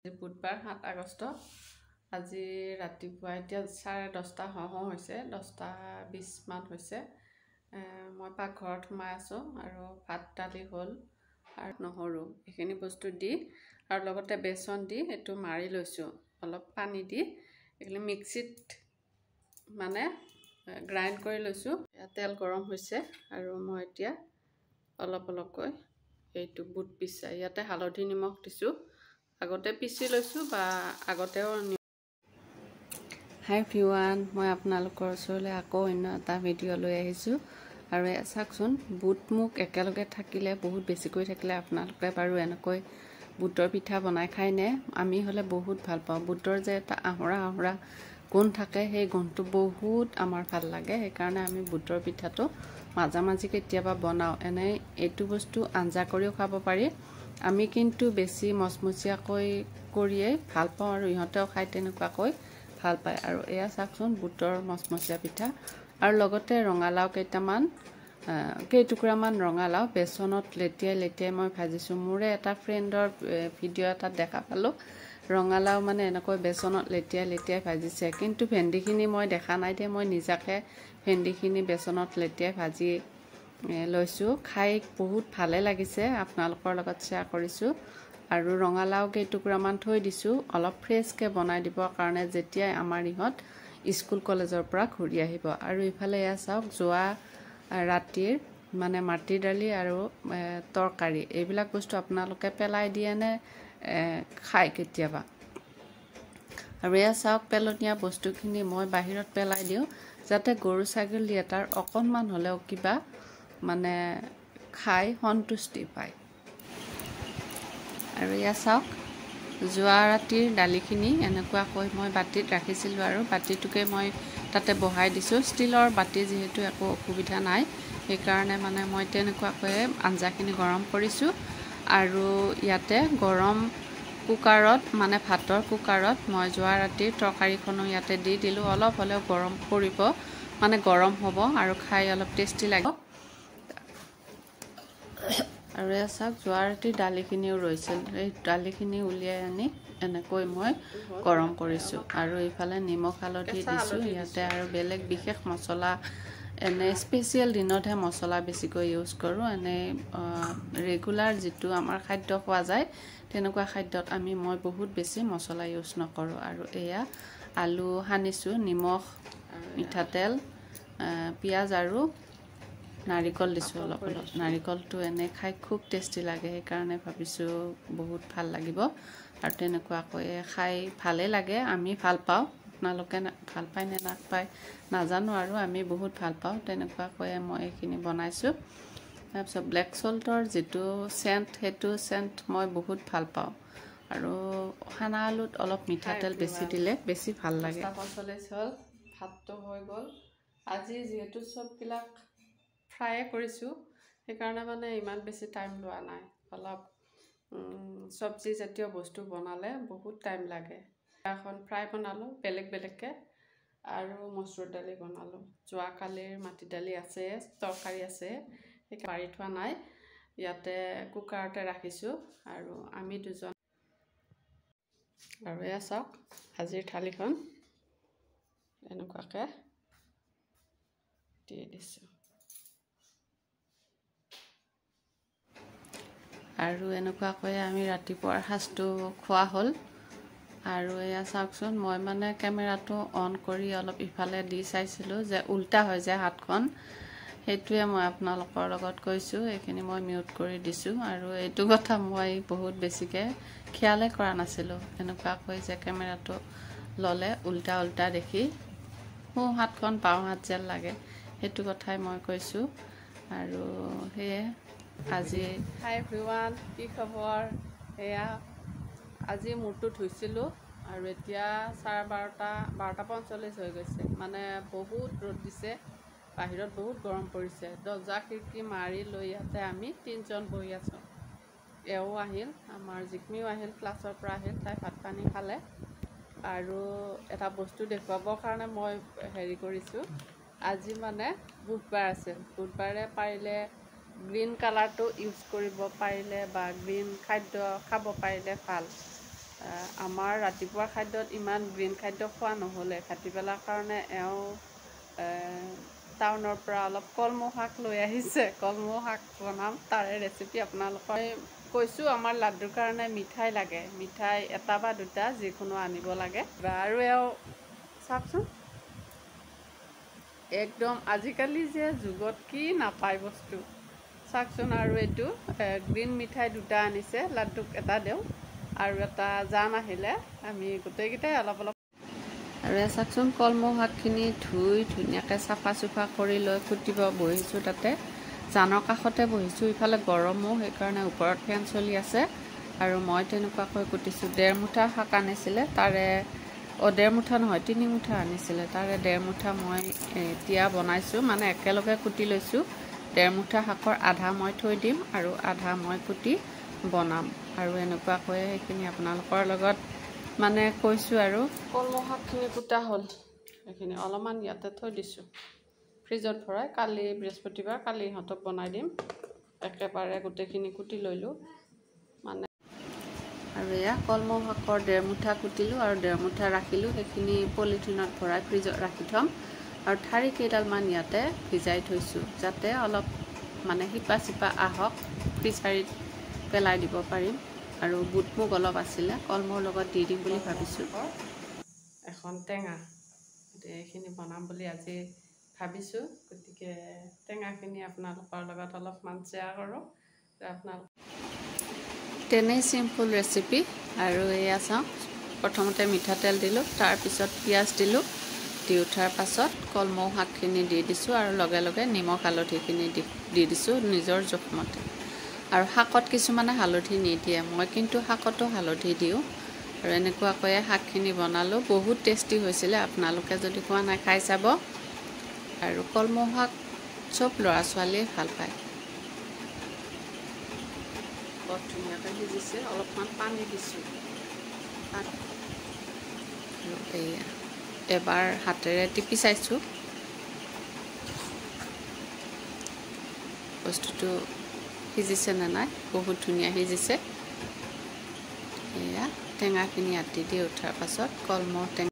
বুধবাৰ 7 আগষ্ট আজি ৰাতিপুৱা এতিয়া 10:30 হওঁ হৈছে 10:20 মান হৈছে। মই পাকঘৰত সোমাই আছোঁ আৰু ভাত দালি হ'ল আৰু নহৰু এইখিনি বস্তু দি আৰু লগতে বেচন দি এইটো মাৰি লৈছোঁ অলপ পানী দি এইখিনি মিক্সিত মানে গ্ৰাইণ্ড কৰি লৈছোঁ। তেল গৰম হৈছে আৰু মই এতিয়া অলপ অলপকৈ এইটো বুট পিছা ইয়াতে হালধি নিমখ দিছোঁ। আগতে পিচি লৈছোঁ বা আগতেও। হাই এভৰিৱান, মই আপোনালোকৰ ওচৰলৈ আকৌ অন্য এটা ভিডিঅ' লৈ আহিছোঁ আৰু চাওকচোন বুট মুগ একেলগে থাকিলে বহুত বেছিকৈ থাকিলে আপোনালোকে বাৰু এনেকৈ বুটৰ পিঠা বনাই খায়নে? আমি হ'লে বহুত ভাল পাওঁ। বুটৰ যে এটা আহৰা গোন্ধ থাকে সেই গোন্ধটো বহুত আমাৰ ভাল লাগে। সেইকাৰণে আমি বুটৰ পিঠাটো মাজে মাজে কেতিয়াবা বনাওঁ। এনেই এইটো বস্তু আঞ্জা কৰিও খাব পাৰি। আমি কিন্তু বেছি মচমচীয়াকৈ কৰিয়েই ভাল পাওঁ আৰু ইহঁতেও খাই তেনেকুৱাকৈ ভাল পায়। আৰু এয়া চাওকচোন বুটৰ মচমচীয়া পিঠা আৰু লগতে ৰঙালাও কেইটুকুৰামান ৰঙালাও বেচনত লেটিয়াই মই ভাজিছোঁ। মোৰে এটা ফ্ৰেণ্ডৰ ভিডিঅ' এটাত দেখা পালোঁ ৰঙালাও মানে এনেকৈ বেচনত লেটিয়াই ভাজিছে, কিন্তু ভেন্দিখিনি মই দেখা নাই দে। মই নিজাকৈ ভেন্দিখিনি বেচনত লেটিয়াই ভাজি লৈছোঁ। খাই বহুত ভালে লাগিছে, আপোনালোকৰ লগত শ্বেয়াৰ কৰিছোঁ। আৰু ৰঙালাও কেইটুকুৰামান থৈ দিছোঁ অলপ ফ্ৰেছকৈ বনাই দিবৰ কাৰণে যেতিয়াই আমাৰ ইহঁত স্কুল কলেজৰ পৰা ঘূৰি আহিব। আৰু ইফালে এয়া চাওক যোৱা ৰাতিৰ মানে মাটিৰ দালি আৰু তৰকাৰী এইবিলাক বস্তু আপোনালোকে পেলাই দিয়ে নে খায় কেতিয়াবা? আৰু এয়া চাওক পেলনীয়া বস্তুখিনি মই বাহিৰত পেলাই দিওঁ যাতে গৰু ছাগলী এটাৰ অকণমান হ'লেও কিবা মানে খাই সন্তুষ্টি পায়। আৰু এয়া চাওক যোৱা ৰাতিৰ দালিখিনি এনেকুৱাকৈ মই বাতিত ৰাখিছিলোঁ আৰু বাতিটোকে মই তাতে বহাই দিছোঁ। ষ্টীলৰ বাতি যিহেতু একো অসুবিধা নাই, সেইকাৰণে মানে মই তেনেকুৱাকৈয়ে আঞ্জাখিনি গৰম কৰিছোঁ। আৰু ইয়াতে গৰম কুকাৰত মানে ভাতৰ কুকাৰত মই যোৱা ৰাতিৰ তৰকাৰীখনো ইয়াতে দি দিলোঁ। অলপ হ'লেও গৰম পৰিব মানে গৰম হ'ব আৰু খাই অলপ টেষ্টি লাগিব। আৰু এয়া চাওক যোৱা ৰাতিৰ দালিখিনিও ৰৈছিল, এই দালিখিনি উলিয়াই আনি এনেকৈ মই গৰম কৰিছোঁ। আৰু এইফালে নিমখ হালধি দিছোঁ ইয়াতে। আৰু বেলেগ বিশেষ মছলা এনে স্পেচিয়েল দিনতহে মছলা বেছিকৈ ইউজ কৰোঁ। এনেই ৰেগুলাৰ যিটো আমাৰ খাদ্য খোৱা যায় তেনেকুৱা খাদ্যত মই বহুত বেছি মছলা ইউজ নকৰোঁ। আৰু এয়া আলু সানিছোঁ, নিমখ মিঠাতেল পিঁয়াজ আৰু নাৰিকল দিছোঁ অলপ। নাৰিকলটো এনে খাই খুব টেষ্টি লাগে, সেইকাৰণে ভাবিছোঁ বহুত ভাল লাগিব। আৰু তেনেকুৱাকৈ খাই ভালেই লাগে, আমি ভাল পাওঁ। আপোনালোকে ভাল পায় নে নাপায় নাজানো, আৰু আমি বহুত ভাল পাওঁ। তেনেকুৱাকৈ মই এইখিনি বনাইছোঁ। তাৰপিছত ব্লেক চল্টৰ যিটো চেণ্ট সেইটো চেণ্ট মই বহুত ভাল পাওঁ। আৰু খানা আলুত অলপ মিঠাতেল বেছি দিলে বেছি ভাল লাগে। 45 হ'ল, ভাতটো হৈ গ'ল। আজি যিহেতু চববিলাক ফ্ৰায়ে কৰিছোঁ সেইকাৰণে মানে ইমান বেছি টাইম লোৱা নাই। অলপ চব্জি জাতীয় বস্তু বনালে বহুত টাইম লাগে। এখন ফ্ৰাই বনালোঁ বেলেগকৈ আৰু মচুৰ দালি বনালোঁ। যোৱাকালিৰ মাটি দালি আছে, তৰকাৰী আছে, সেই পাৰি থোৱা নাই, ইয়াতে কুকাৰতে ৰাখিছোঁ। আৰু আমি দুজন। আৰু এয়া চাওক আজিৰ থালিখন এনেকুৱাকৈ দি দিছোঁ। আৰু এনেকুৱাকৈ আমি ৰাতিপুৱাৰ সাজটো খোৱা হ'ল। আৰু এয়া চাওকচোন মই মানে কেমেৰাটো অন কৰি অলপ ইফালে দি চাইছিলোঁ যে উল্টা হৈ যায় হাতখন, সেইটোৱে মই আপোনালোকৰ লগত কৈছোঁ। এইখিনি মই মিউট কৰি দিছোঁ। আৰু এইটো কথা মই বহুত বেছিকৈ খেয়ালে কৰা নাছিলোঁ, এনেকুৱাকৈ যে কেমেৰাটো ল'লে উল্টা দেখি সোঁ হাতখন বাওঁ হাত যেন লাগে, সেইটো কথাই মই কৈছোঁ। আৰু সেয়ে আজি হাই এভৰিৱান, কি খবৰ? এয়া আজি মূৰটো ধুইছিলোঁ আৰু এতিয়া 12:45 হৈ গৈছে। মানে বহুত ৰ'দ দিছে, বাহিৰত বহুত গৰম পৰিছে। দৰ্জা খিৰিকী মাৰি লৈ ইয়াতে আমি 3জন বহি আছোঁ। এওঁ আহিল, আমাৰ জিকমিও আহিল, ক্লাছৰ পৰা আহিল, তাই ভাত পানী খালে। আৰু এটা বস্তু দেখুৱাবৰ কাৰণে মই হেৰি কৰিছোঁ, আজি মানে বুধবাৰ আছিল। বুধবাৰে পাৰিলে গ্ৰীণ কালাৰটো ইউজ কৰিব পাৰিলে বা গ্ৰীণ খাদ্য খাব পাৰিলে ভাল। আমাৰ ৰাতিপুৱা খাদ্যত ইমান গ্ৰীণ খাদ্য খোৱা নহ'লে ভাটিবেলাৰ কাৰণে এওঁ টাউনৰ পৰা অলপ কলমৌ শাক লৈ আহিছে। কলমৌ শাক বনাম, তাৰে ৰেচিপি আপোনালোকক কৈছোঁ। আমাৰ লাড্ডুৰ কাৰণে মিঠাই লাগে, মিঠাই এটা বা দুটা যিকোনো আনিব লাগে। আৰু এওঁ চাওকচোন, একদম আজিকালি যে যুগত কি নাপায় বস্তু চাওকচোন। আৰু এইটো গ্ৰীণ মিঠাই দুটা আনিছে, লাড্ডুক এটা দিওঁ আৰু এটা জান আহিলে আমি গোটেইকেইটাই অলপ অলপ। আৰু চাওকচোন, কলমৌ শাকখিনি ধুই ধুনীয়াকৈ চাফা চুফা কৰি লৈ কুটিব বহিছোঁ। তাতে জানৰ কাষতে বহিছোঁ, ইফালে গৰমো, সেইকাৰণে ওপৰত ফেন চলি আছে। আৰু মই তেনেকুৱাকৈ কুটিছোঁ। 1.5 মুঠা শাক আনিছিলে, তাৰে 1.5 মুঠা নহয় 3 মুঠা আনিছিলে, তাৰে 1.5 মুঠা মই এতিয়া বনাইছোঁ, মানে একেলগে কুটি লৈছোঁ। 1.5 মুঠা শাকৰ আধা মই থৈ দিম আৰু আধা মই কুটি বনাম। আৰু এনেকুৱাকৈ সেইখিনি আপোনালোকৰ লগত মানে কৈছোঁ। আৰু কলমৌ শাকখিনি কুটা হ'ল, সেইখিনি অলপমান ইয়াতে থৈ দিছোঁ ফ্ৰিজত ভৰাই। কালি বৃহস্পতিবাৰ, কালি ইহঁতক বনাই দিম। একেবাৰে গোটেইখিনি কুটি ল'লোঁ মানে। আৰু এয়া কলমৌ শাকৰ 1.5 মুঠা কুটিলোঁ আৰু 1.5 মুঠা ৰাখিলোঁ। সেইখিনি পলিথিনত ভৰাই ফ্ৰিজত ৰাখি থ'ম। আৰু ঠাৰি কেইডালমান ইয়াতে ভিজাই থৈছোঁ, যাতে অলপ মানে শিপা চিপা আহক, ফিচাৰীত পেলাই দিব পাৰিম। আৰু বুট মুগ অলপ আছিলে, কলমৌৰ লগত দি দিম বুলি ভাবিছোঁ। এখন টেঙা, এইখিনি বনাম বুলি আজি ভাবিছোঁ। গতিকে টেঙাখিনি আপোনালোকৰ লগত অলপমান শ্বেয়াৰ কৰোঁ। আপোনালোক তেনেই চিম্পুল ৰেচিপি। আৰু এয়া চাওঁ, প্ৰথমতে মিঠাতেল দিলোঁ, তাৰপিছত পিঁয়াজ দিলোঁ, দি উঠাৰ পাছত কলমৌ শাকখিনি দি দিছোঁ আৰু লগে লগে নিমখ হালধিখিনি দি দিছোঁ নিজৰ জোখমতে। আৰু শাকত কিছুমানে হালধি নিদিয়ে, মই কিন্তু শাকতো হালধি দিওঁ। আৰু এনেকুৱাকৈয়ে শাকখিনি বনালোঁ, বহুত টেষ্টি হৈছিলে। আপোনালোকে যদি খোৱা নাই খাই চাব। আৰু কলমৌ শাক চব ল'ৰা ছোৱালীয়ে ভাল পায়। বৰ ধুনীয়াকৈ সিজিছে, অলপমান পানী দিছোঁ। আৰু এয়া এবাৰ হাতেৰে টিপি চাইছোঁ, বস্তুটো সিজিছে নে নাই। বহুত ধুনীয়া সিজিছে। এয়া টেঙাখিনি আতি দি উঠাৰ পাছত কলমৌ টেঙা